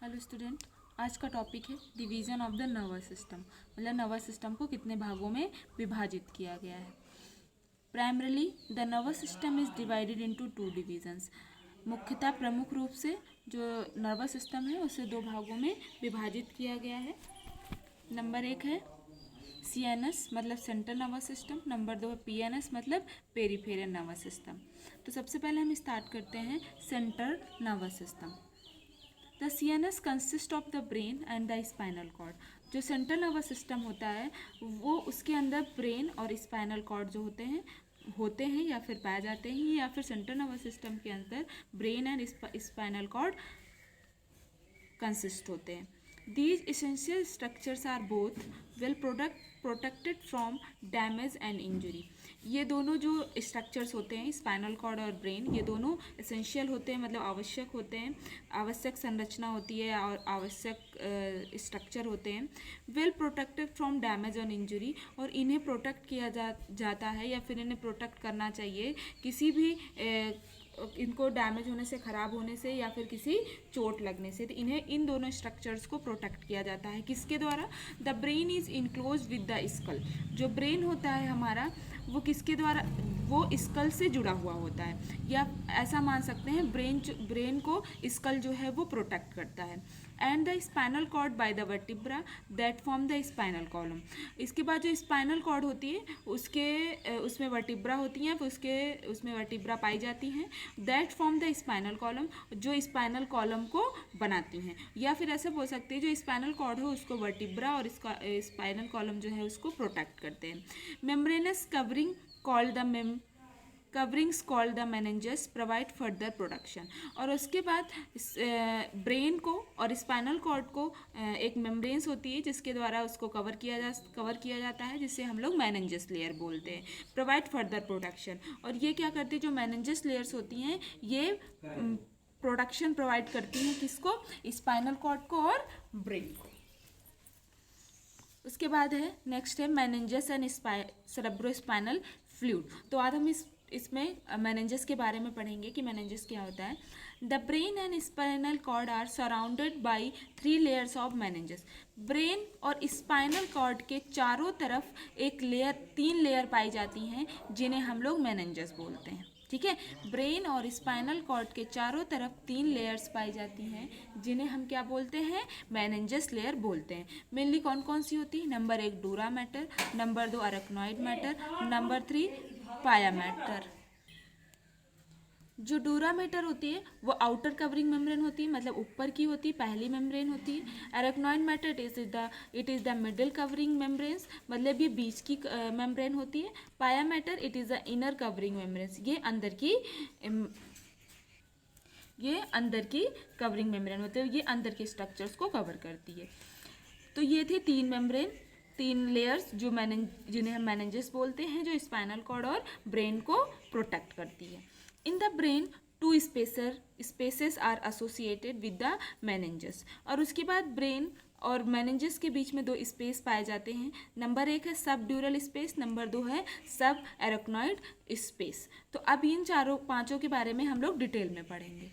Hello student, आज का topic है division of the nervous system. मतलब नर्वस सिस्टम को कितने भागों में विभाजित किया गया है। Primarily the nervous system is divided into two divisions. मुख्यतः प्रमुख रूप से जो नर्वस सिस्टम है उसे दो भागों में विभाजित किया गया है। नंबर एक है CNS मतलब सेंट्रल नर्वस सिस्टम, नंबर दो है PNS मतलब पेरीफेरल नर्वस सिस्टम। तो सबसे पहले हम स्टार्ट करते हैं central nervous system. The CNS consist of the brain and the spinal cord. जो सेंट्रल नर्वस सिस्टम होता है वो उसके अंदर ब्रेन और स्पाइनल कॉर्ड जो होते हैं या फिर पाए जाते हैं, या फिर सेंट्रल नर्वस सिस्टम के अंदर brain and spinal cord consist होते हैं। These essential structures are both well protected from damage and injury। ये दोनों जो स्ट्रक्चर्स होते हैं स्पाइनल कॉर्ड और ब्रेन, ये दोनों एसेंशियल होते हैं मतलब आवश्यक होते हैं, आवश्यक संरचना होती है और आवश्यक स्ट्रक्चर होते हैं। वेल प्रोटेक्टेड फ्रॉम डैमेज और इंजरी, और इन्हें प्रोटेक्ट किया जाता है या फिर इन्हें प्रोटेक्ट करना चाहिए किसी भी इनको डैमेज होने से, ख़राब होने से या फिर किसी चोट लगने से। तो इन्हें इन दोनों स्ट्रक्चर्स को प्रोटेक्ट किया जाता है किसके द्वारा? The brain is enclose with the skull. जो ब्रेन होता है हमारा वो किसके द्वारा? वो स्कल से जुड़ा हुआ होता है, या ऐसा मान सकते हैं ब्रेन को स्कल जो है वो प्रोटेक्ट करता है। And the spinal cord by the vertebra that form the spinal column. इसके बाद जो स्पाइनल कॉर्ड होती है उसमें वर्टिब्रा होती हैं, उसमें वर्टिब्रा पाई जाती हैं that form the spinal column, जो स्पाइनल कॉलम को बनाती हैं। या फिर ऐसे बोल सकते हैं जो स्पाइनल कॉर्ड हो उसको वर्टिब्रा और इसका स्पाइनल कॉलम जो है उसको प्रोटेक्ट करते हैं। Membranes coverings called the meninges provide further protection. और उसके बाद ब्रेन को और स्पाइनल कॉर्ड को एक मेम्ब्रेन्स होती है जिसके द्वारा उसको कवर किया जाता है, जिससे हम लोग मेनिंजेस लेयर बोलते हैं। प्रोवाइड फर्दर प्रोटेक्शन, और ये क्या करती है, जो मेनिंजेस लेयर्स होती हैं ये प्रोटेक्शन प्रोवाइड करती हैं किसको? स्पाइनल कॉर्ड को और ब्रेन को। उसके बाद है नेक्स्ट है मेनिंजेस एंड सेरेब्रोस्पाइनल फ्लूइड। तो आज हम इसमें मेनिंजेस के बारे में पढ़ेंगे कि मेनिंजेस क्या होता है। The brain and spinal cord are surrounded by 3 layers of meninges. Brain और स्पाइनल कॉर्ड के चारों तरफ 3 लेयर पाई जाती हैं जिन्हें हम लोग मेनिंजेस बोलते हैं। ठीक है, ब्रेन और स्पाइनल कॉर्ड के चारों तरफ 3 लेयर्स पाई जाती हैं जिन्हें हम क्या बोलते हैं? मेनिंजेस लेयर बोलते हैं। मेनली कौन कौन सी होती है? Number 1 dura matter, number 2 arachnoid matter, number 3 pia matter. जो डूरा मैटर होती है वो आउटर कवरिंग मेम्ब्रेन होती है, मतलब ऊपर की होती है, पहली मेम्ब्रेन होती है। Arachnoid matter it is the middle covering membranes, मतलब ये बीच की मेम्ब्रेन होती है। पाया matter it is the inner covering membranes, ये अंदर की कवरिंग मेम्ब्रेन होते हैं, ये अंदर के स्ट्रक्चर्स को कवर करती है। तो ये थे 3 लेयर्स जिन्हें हम मेनिंजेस बोलते हैं, जो स्पाइनल कॉर्ड और ब्रेन को प्रोटेक्ट करती है। In the brain 2 spaces are associated with the meninges. और उसके बाद ब्रेन और मेनिंजेस के बीच में 2 स्पेस पाए जाते हैं। नंबर 1 है सब ड्यूरल स्पेस, नंबर 2 है सब एरेक्नॉइड स्पेस। तो अब इन पांचों के बारे में हम लोग डिटेल में पढ़ेंगे।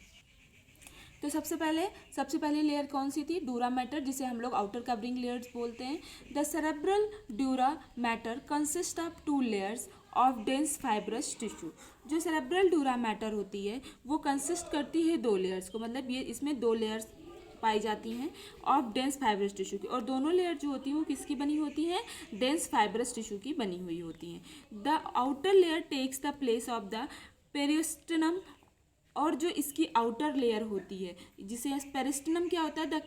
तो सबसे पहले लेयर कौन सी थी? डूरा मैटर, जिसे हम लोग आउटर कवरिंग लेयर्स बोलते हैं। The cerebral dura matter consist of 2 layers of dense fibrous tissue. जो सेरेब्रल डूरा मैटर होती है वो कंसिस्ट करती है 2 लेयर्स को, मतलब ये इसमें 2 लेयर्स पाई जाती हैं ऑफ डेंस फाइब्रस टिश्यू की, और दोनों लेयर जो होती हैं वो किसकी बनी होती हैं? डेंस फाइब्रस टिश्यू की बनी हुई होती हैं। The outer layer takes the place of the periosteum, और जो इसकी आउटर लेयर होती है जिसे पेरिस्टिनम क्या होता है?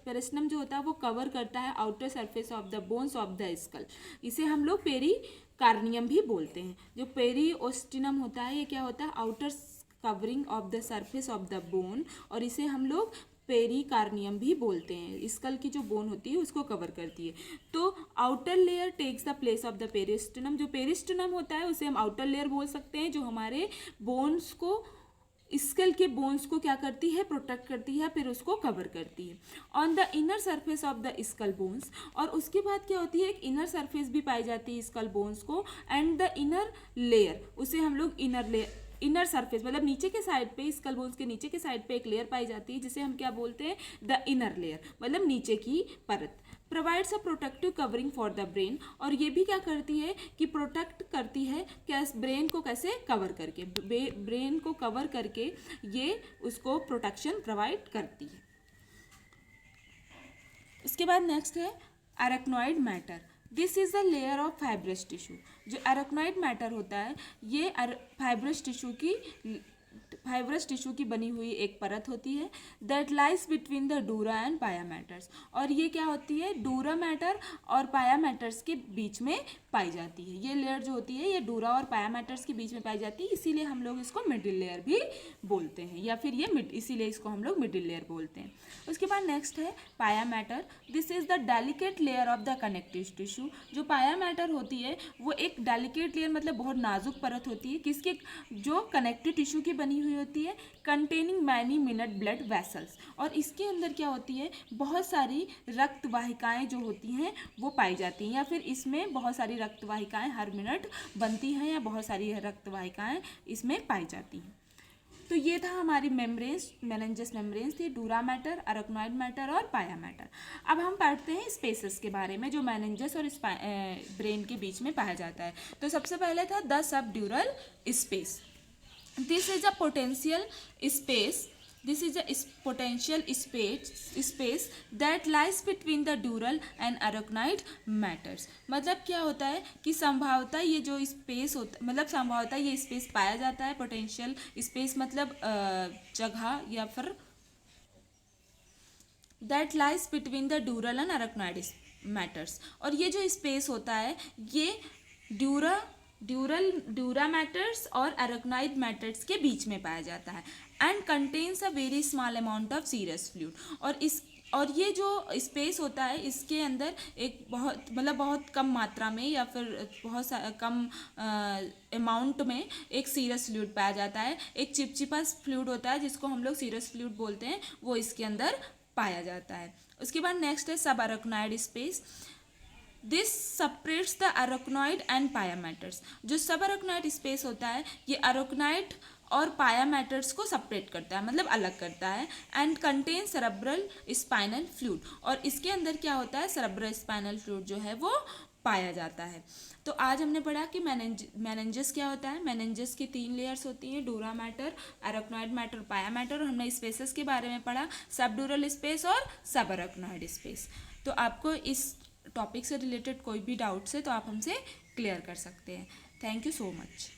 पेरिस्टिनम जो होता है वो कवर करता है outer surface of the bones of the skull. इसे हम लोग पेरिकार्नियम भी बोलते हैं। जो पेरिओस्टिनम होता है ये क्या होता है? Outer covering of the surface of the bone, और इसे हम लोग पेरिकार्नियम भी बोलते हैं। स्कल की जो बोन होती है उसको कवर करती है। तो outer layer takes the place of the periosteum. जो पेरिस्टिनम होता है उसे हम आउटर लेयर बोल सकते हैं, जो हमारे बोन्स को, स्कल के बोन्स को क्या करती है? प्रोटेक्ट करती है, फिर उसको कवर करती है। On the inner surface of the skull bones, और उसके बाद क्या होती है? एक इनर सरफेस भी पाई जाती है स्कल बोन्स को। एंड द इनर लेयर, उसे हम लोग इनर लेयर इनर सरफेस मतलब नीचे के साइड पे, स्कल बोन्स के नीचे के साइड पे एक लेयर पाई जाती है जिसे हम क्या बोलते हैं, द इनर लेयर, मतलब नीचे की परत। Provides a protective covering for the brain, और ये भी क्या करती है कि प्रोटेक्ट करती है कैसे ब्रेन को, कैसे कवर करके, ब्रेन को कवर करके ये उसको प्रोटेक्शन प्रोवाइड करती है। उसके बाद नेक्स्ट है arachnoid matter. This is the layer of fibrous tissue. जो अरेक्नॉइड मैटर होता है ये फाइब्रस टिश्यू की बनी हुई एक परत होती है, that lies between the dura and pia matters. और ये क्या होती है, डूरा मैटर और पाया मैटर्स के बीच में पाई जाती है। ये लेयर जो होती है ये डूरा और पाया मैटर्स के बीच में पाई जाती है, इसीलिए हम लोग इसको मिडिल लेयर भी बोलते हैं, या फिर ये इसीलिए इसको हम लोग मिडिल लेयर बोलते हैं। उसके बाद नेक्स्ट है पाया matter. This is the delicate layer of the connective tissue. जो पाया मैटर होती है वो एक डेलिकेट लेयर मतलब बहुत नाजुक परत होती है, किसके, जो कनेक्टिव टिश्यू की बनी हुई होती है, containing many minute blood vessels. और इसके अंदर क्या होती है, बहुत सारी रक्त वाहिकाएँ जो होती हैं वो पाई जाती हैं, या फिर इसमें बहुत सारी रक्त वाहिकाएँ हर मिनट बनती हैं, या बहुत सारी रक्त वाहिकाएँ इसमें पाई जाती हैं। तो ये था हमारी मेम्ब्रेन्स, मेनिंजस मेम्ब्रेन्स थी, डूरा मैटर, अरेक्नॉइड मैटर और पाया मैटर। अब हम पढ़ते हैं स्पेसेस के बारे में जो मेनिंजस और ब्रेन के बीच में पाया जाता है। तो सबसे पहले था the subdural space. This is a potential space that lies between the dural and arachnoid matters। मतलब क्या होता है कि संभवतः ये जो स्पेस होता, मतलब संभवतः ये स्पेस पाया जाता है। पोटेंशियल स्पेस मतलब जगह, या फिर that lies between the dural and arachnoid matters। और ये जो स्पेस होता है ये ड्यूरा मैटर्स और अरेक्नॉइड मैटर्स के बीच में पाया जाता है, and contains a very small amount of serous fluid. और ये जो स्पेस होता है इसके अंदर एक बहुत कम मात्रा में, या फिर बहुत कम अमाउंट में एक सीरस फ्लूइड पाया जाता है। एक चिपचिपा फ्लूइड होता है जिसको हम लोग सीरस फ्लूइड बोलते हैं, वो इसके अंदर पाया जाता है। उसके बाद नेक्स्ट है सब arachnoid space. This separates the arachnoid and pia matters. जो सब अरेक्नॉइड स्पेस होता है ये अरेक्नॉइड और पाया मैटर्स को सेपरेट करता है, मतलब अलग करता है, and contain cerebral spinal fluid. और इसके अंदर क्या होता है, सेरेब्रल स्पाइनल फ्लूइड जो है वो पाया जाता है। तो आज हमने पढ़ा कि मेनिंजस क्या होता है। मेनिंजस की 3 लेयर्स होती हैं, डूरा मैटर, अरेक्नॉइड मैटर, पाया मैटर। और हमने स्पेसेस के बारे में पढ़ा, सबड्यूरल स्पेस और सब अरेक्नॉइड स्पेस। तो आपको इस टॉपिक से रिलेटेड कोई भी डाउट्स है तो आप हमसे क्लियर कर सकते हैं। Thank you so much.